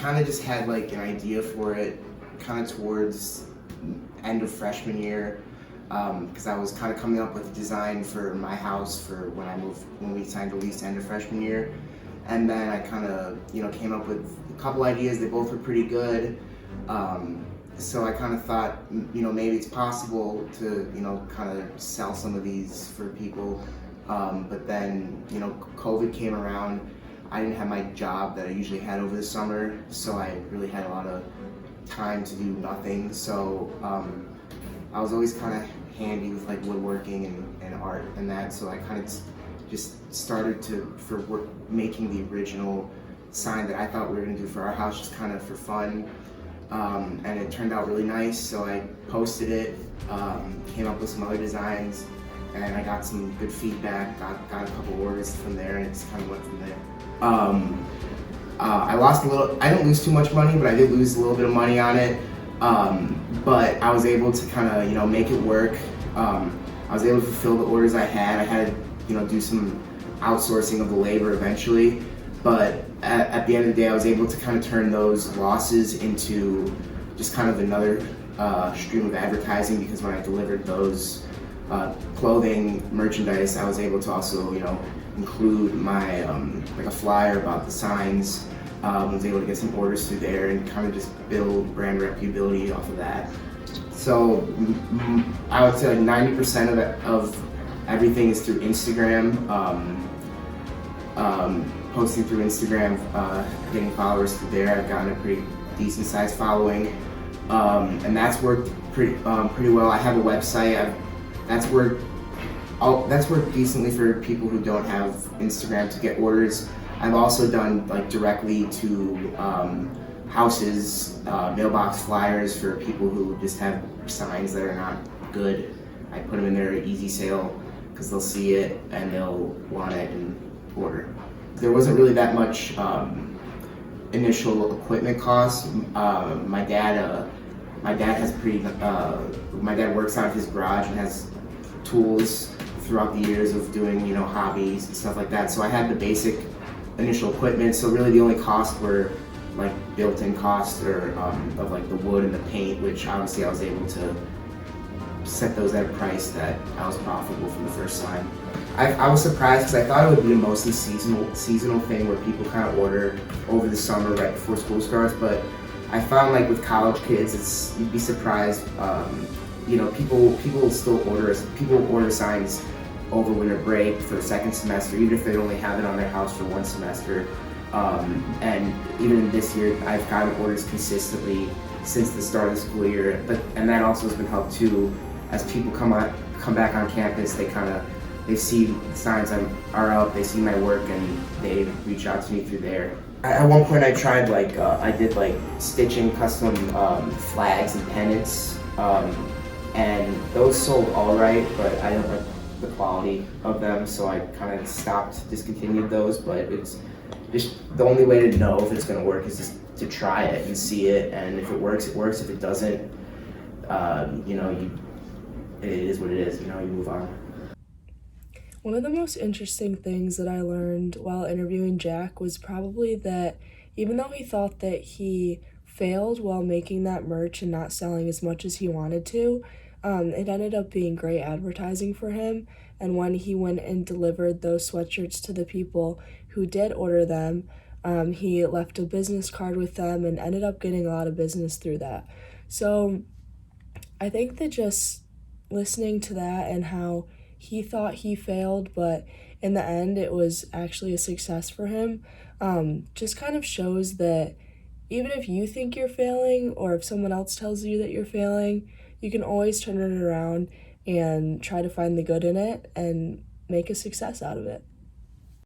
kind of just had like an idea for it kind of towards end of freshman year, because I was kind of coming up with a design for my house for when we signed the lease end of freshman year. And then I kind of, came up with a couple ideas. They both were pretty good. So I kind of thought, maybe it's possible to, kind of sell some of these for people. But then, COVID came around. I didn't have my job that I usually had over the summer, so I really had a lot of time to do nothing. So I was always kind of handy with like woodworking and art and that. So I kind of just started making the original sign that I thought we were gonna do for our house, just kind of for fun. And it turned out really nice, so I posted it, came up with some other designs, and I got some good feedback, got a couple orders from there, and it just kind of went from there. I lost a little, I didn't lose too much money, but I did lose a little bit of money on it. But I was able to kind of, make it work. I was able to fulfill the orders I had. I had to, do some outsourcing of the labor eventually. But at the end of the day, I was able to kind of turn those losses into just kind of another stream of advertising, because when I delivered those clothing merchandise, I was able to also, include my like a flyer about the signs. Was able to get some orders through there and kind of just build brand reputability off of that. So I would say like 90% of everything is through Instagram. Posting through Instagram, getting followers through there. I've gotten a pretty decent sized following, and that's worked pretty well. I have a website. That's worked decently for people who don't have Instagram to get orders. I've also done like directly to houses, mailbox flyers for people who just have signs that are not good. I put them in their easy sale because they'll see it and they'll want it and order. There wasn't really that much initial equipment costs. My dad works out of his garage and has tools throughout the years of doing, hobbies and stuff like that. So I had the basic initial equipment. So really the only costs were like built-in costs or of like the wood and the paint, which obviously I was able to set those at a price that I was profitable from the first time. I was surprised because I thought it would be a mostly seasonal thing where people kind of order over the summer right before school starts, but I found like with college kids, you'd be surprised. People still order signs over winter break for the second semester, even if they only have it on their house for one semester. And even this year, I've gotten orders consistently since the start of the school year. And that also has been helped too, as people come back on campus, they see signs are up, they see my work, and they reach out to me through there. At one point, I tried I did stitching custom flags and pennants, and those sold all right, but I didn't like the quality of them, so I kind of discontinued those. But it's just the only way to know if it's going to work is just to try it and see it, and if it works, it works. If it doesn't, it is what it is. You move on. One of the most interesting things that I learned while interviewing Jack was probably that even though he thought that he failed while making that merch and not selling as much as he wanted to, it ended up being great advertising for him. And when he went and delivered those sweatshirts to the people who did order them, he left a business card with them and ended up getting a lot of business through that. So I think that just listening to that and how he thought he failed, but in the end it was actually a success for him, just kind of shows that even if you think you're failing or if someone else tells you that you're failing, you can always turn it around and try to find the good in it and make a success out of it.